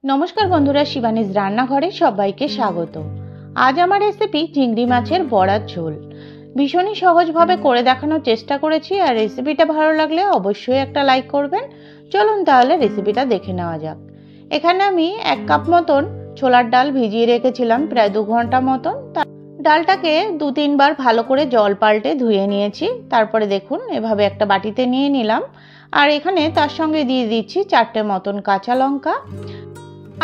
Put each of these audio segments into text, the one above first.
नमस्कार बंधुरा शिवानीज रान्नाघरे सबाइके स्वागत। आज आमार रेसिपि चिंगड़ी माछेर बड़ार झोल। भीषण सहज भावे करे देखानोर चेष्टा करेछि और रेसिपिटा भालो लागले अवश्यई एकटा लाइक करबेन। चलुन ताहले रेसिपिटा देखे नेওয়া যাক। एखाने आमि 1 काप मतन छोलार डाल भिजिए रेखेछिलाम प्राय 2 घंटा मतन। डालटाके 2-3 बार भालो करे जल पाल्टे धुए निয়েছি। तारपरे देखुन एभाবে একটা বাটিতে নিয়ে নিলাম আর এখানে তার সঙ্গে দিয়ে দিচ্ছি 4টে মতন কাঁচা লঙ্কা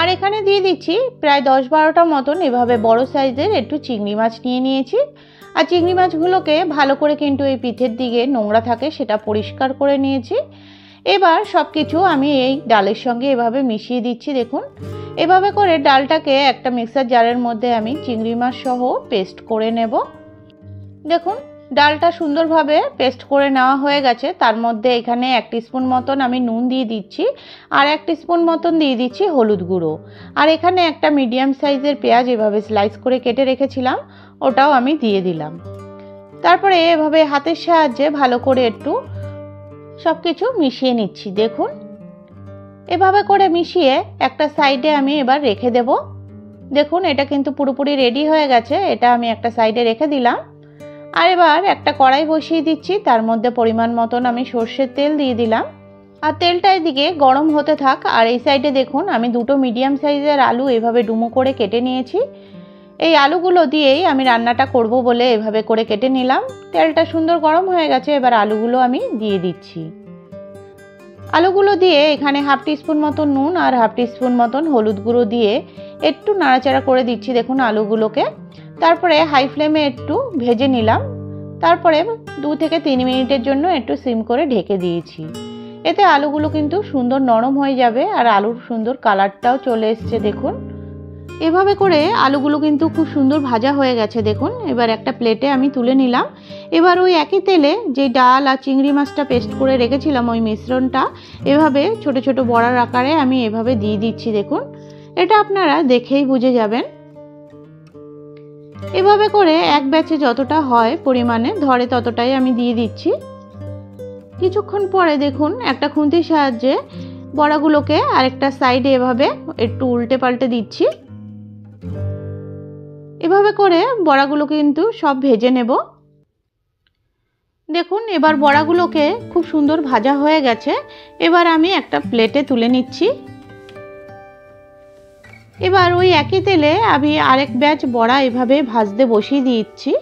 আর এখানে দিয়ে দিচ্ছি প্রায় 10-12টা মতন এভাবে বড় সাইজের একটু চিংড়ি মাছ নিয়ে নিয়েছি। আর চিংড়ি মাছগুলোকে ভালো করে কিন্তু এই পিঠের দিকে নোংরা থাকে সেটা পরিষ্কার করে নিয়েছি। এবার সবকিছু আমি এই ডালের সঙ্গে এভাবে মিশিয়ে দিচ্ছি। দেখুন এভাবে করে ডালটাকে একটা মিক্সার জারের মধ্যে আমি চিংড়ি মাছ সহ পেস্ট করে নেব। দেখুন ডালটা সুন্দরভাবে পেস্ট করে নেওয়া হয়ে গেছে। তার মধ্যে এখানে 1 টিস্পুন মতন আমি নুন দিয়ে দিচ্ছি আর 1 টিস্পুন মতন দিয়ে দিচ্ছি হলুদ গুঁড়ো। আর এখানে একটা মিডিয়াম সাইজের পেঁয়াজ এভাবে স্লাইস করে কেটে রেখেছিলাম ওটাও আমি দিয়ে দিলাম। তারপরে এভাবে হাতের সাহায্যে ভালো করে একটু সবকিছু মিশিয়ে নিচ্ছি। দেখুন এভাবে করে মিশিয়ে একটা সাইডে আমি এবার রেখে দেব। দেখুন এটা কিন্তু পুরোপুরি রেডি হয়ে গেছে। এটা আমি একটা সাইডে রেখে দিলাম। আর এবার একটা কড়াই বসিয়ে দিচ্ছি। তার মধ্যে পরিমাণ মতন আমি সরষের তেল দিয়ে দিলাম আর তেলটা এদিকে গরম হতে থাক। আর এই সাইডে দেখুন আমি দুটো মিডিয়াম সাইজের আলু এভাবে ডুমো করে কেটে নিয়েছি। এই আলুগুলো দিয়েই আমি রান্নাটা করব বলে এভাবে করে কেটে নিলাম। তেলটা সুন্দর গরম হয়ে গেছে। এবার আলুগুলো আমি দিয়ে দিচ্ছি। আলুগুলো দিয়ে এখানে 1/2 টিস্পুন মতন নুন আর 1/2 টিস্পুন মতন হলুদ গুঁড়ো দিয়ে একটু নাড়াচাড়া করে দিচ্ছি। দেখুন আলুগুলোকে তারপরে হাই ফ্লেমে একটু ভেজে নিলাম। তারপরে 2 থেকে 3 মিনিটের জন্য একটু সিম করে ঢেকে দিয়েছি। এতে আলুগুলো কিন্তু সুন্দর নরম হয়ে যাবে আর আলুর সুন্দর কালারটাও চলে এসেছে। দেখুন এভাবে করে আলুগুলো কিন্তু খুব সুন্দর ভাজা হয়ে গেছে। দেখুন এবার একটা প্লেটে আমি তুলে নিলাম। এবার ওই একই তেলে যে ডাল আর চিংড়ি মাছটা পেস্ট করে রেখেছিলাম ওই মিশ্রণটা এভাবে ছোট ছোট বড়ার আকারে আমি এভাবে দিয়ে দিচ্ছি। দেখুন এটা আপনারা দেখেই বুঝে যাবেন। এভাবে করে এক ব্যাচে যতটা হয় পরিমাণে ধরে ততটাই আমি দিয়ে দিচ্ছি। কিছুক্ষণ পরে দেখুন একটা খুন্তির সাহায্যে বড়াগুলোকে আরেকটা সাইডে এভাবে একটু উল্টে পাল্টে দিচ্ছি। এভাবে করে বড়াগুলো কিন্তু সব ভেজে নেব। দেখুন এবার বড়াগুলোকে খুব সুন্দর ভাজা হয়ে গেছে। এবার আমি একটা প্লেটে তুলে নিচ্ছি। এবার ওই একই তেলে আমি আরেক ব্যাচ বড়া এভাবে ভাজতে বসিয়ে দিচ্ছি।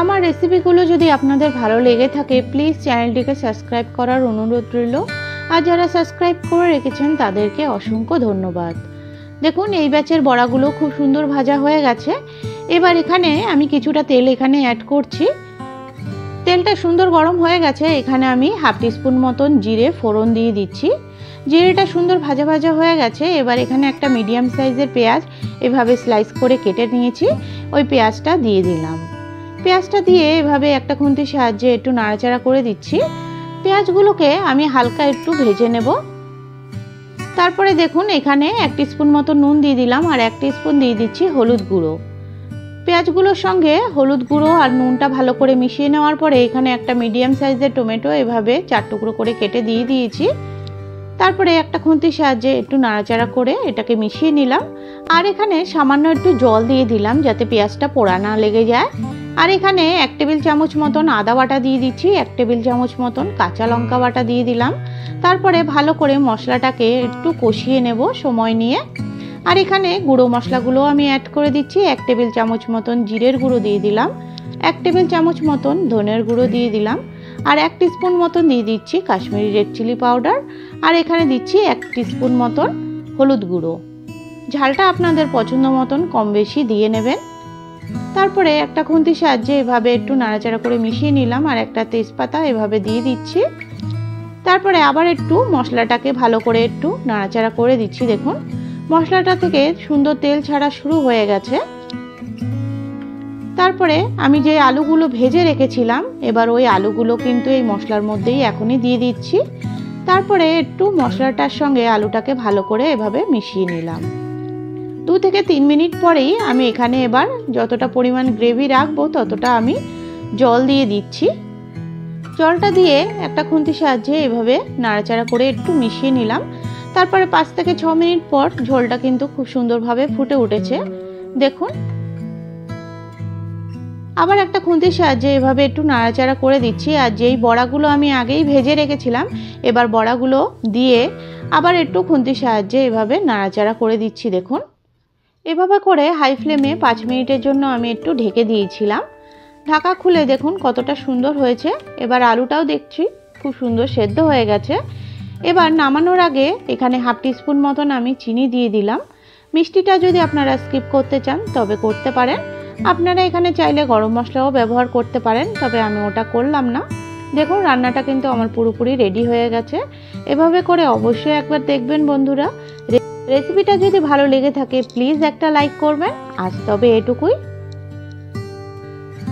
আমার রেসিপিগুলো যদি আপনাদের ভালো লেগে থাকে প্লিজ চ্যানেলটিকে সাবস্ক্রাইব করার অনুরোধ রইল। আর যারা সাবস্ক্রাইব করে রেখেছেন তাদেরকে অসংখ্য ধন্যবাদ। দেখুন এই ব্যাচের বড়াগুলো খুব সুন্দর ভাজা হয়ে গেছে। এবার এখানে আমি কিছুটা তেল এখানে অ্যাড করছি। তেলটা সুন্দর গরম হয়ে গেছে। এখানে আমি 1/2 টিস্পুন মতন জিরে ফোড়ন দিয়ে দিচ্ছি। জিরেটা সুন্দর ভাজা ভাজা হয়ে গেছে। এবার এখানে একটা মিডিয়াম সাইজের পেঁয়াজ এভাবে স্লাইস করে কেটে নিয়েছি ওই পেঁয়াজটা দিয়ে দিলাম। পেঁয়াজটা দিয়ে এভাবে একটা খুন্তির সাহায্যে একটু নাড়াচাড়া করে দিচ্ছি। পেঁয়াজগুলোকে আমি হালকা একটু ভেজে নেব। তারপরে দেখুন এখানে 1 টিস্পুন মতো নুন দিয়ে দিলাম আর 1 টিস্পুন দিয়ে দিচ্ছি হলুদ গুঁড়ো। পেঁয়াজগুলোর সঙ্গে হলুদ গুঁড়ো আর নুনটা ভালো করে মিশিয়ে নেওয়ার পরে এখানে একটা মিডিয়াম সাইজের টমেটো এভাবে 4 টুকরো করে কেটে দিয়ে দিয়েছি। তারপরে একটা খুন্তির সাহায্যে একটু নাড়াচাড়া করে এটাকে মিশিয়ে নিলাম। আর এখানে সামান্য একটু জল দিয়ে দিলাম যাতে পেঁয়াজটা পোড়া না লেগে যায়। আর এখানে 1 টেবিল চামচ মতন আদা বাটা দিয়ে দিচ্ছি, 1 টেবিল চামচ মতন কাঁচা লঙ্কা বাটা দিয়ে দিলাম। তারপরে ভালো করে মশলাটাকে একটু কষিয়ে নেব সময় নিয়ে। আর এখানে গুঁড়ো মশলাগুলো আমি অ্যাড করে দিচ্ছি। 1 টেবিল চামচ মতন জিরের গুঁড়ো দিয়ে দিলাম, 1 টেবিল চামচ মতন ধনের গুঁড়ো দিয়ে দিলাম আর 1 টিস্পুন মতন দিয়ে দিচ্ছি কাশ্মীরি রেড চিলি পাউডার। আর এখানে দিচ্ছি 1 টিস্পুন মতন হলুদ গুঁড়ো। ঝালটা আপনাদের পছন্দ মতন কম বেশি দিয়ে নেবেন। তারপরে একটা খুন্তির সাহায্যে এভাবে একটু নাড়াচাড়া করে মিশিয়ে নিলাম আর একটা তেজপাতা এভাবে দিয়ে দিচ্ছি। তারপরে আবার একটু মশলাটাকে ভালো করে একটু নাড়াচাড়া করে দিচ্ছি। দেখুন মশলাটা থেকে সুন্দর তেল ছাড়া শুরু হয়ে গেছে। তারপরে আমি যে আলুগুলো ভেজে রেখেছিলাম এবার ওই আলুগুলো কিন্তু এই মশলার মধ্যেই এখনই দিয়ে দিচ্ছি। তারপরে একটু মশলাটার সঙ্গে আলুটাকে ভালো করে এভাবে মিশিয়ে নিলাম। 2 থেকে 3 মিনিট পরেই আমি এখানে এবার যতটা পরিমাণ গ্রেভি রাখবো ততটা আমি জল দিয়ে দিচ্ছি। জলটা দিয়ে একটা খুন্তির সাহায্যে এভাবে নাড়াচাড়া করে একটু মিশিয়ে নিলাম। তারপরে 5 থেকে 6 মিনিট পর ঝোলটা কিন্তু খুব সুন্দরভাবে ফুটে উঠেছে। দেখুন, আবার একটা খুন্তির সাহায্যে এভাবে একটু নাড়াচাড়া করে দিচ্ছি। আর যেই বড়াগুলো আমি আগেই ভেজে রেখেছিলাম, এবার বড়াগুলো দিয়ে আবার একটু খুন্তির সাহায্যে এভাবে নাড়াচাড়া করে দিচ্ছি। দেখুন, এভাবে করে হাই ফ্লেমে 5 মিনিটের জন্য আমি একটু ঢেকে দিয়েছিলাম। ঢাকা খুলে দেখুন কতটা সুন্দর হয়েছে। এবার আলুটাও দেখছি খুব সুন্দর সেদ্ধ হয়ে গেছে। এবার নামানোর আগে এখানে হাফ টিস্পুন মতন আমি চিনি দিয়ে দিলাম। মিষ্টিটা যদি আপনারা স্কিপ করতে চান তবে করতে পারেন। আপনারা এখানে চাইলে গরম মশলাও ব্যবহার করতে পারেন, তবে আমি ওটা করলাম না। দেখুন, রান্নাটা কিন্তু আমার পুরোপুরি রেডি হয়ে গেছে। এভাবে করে অবশ্যই একবার দেখবেন বন্ধুরা। রেসিপিটা যদি ভালো লেগে থাকে প্লিজ একটা লাইক করবেন। আজ তবে এটুকুই।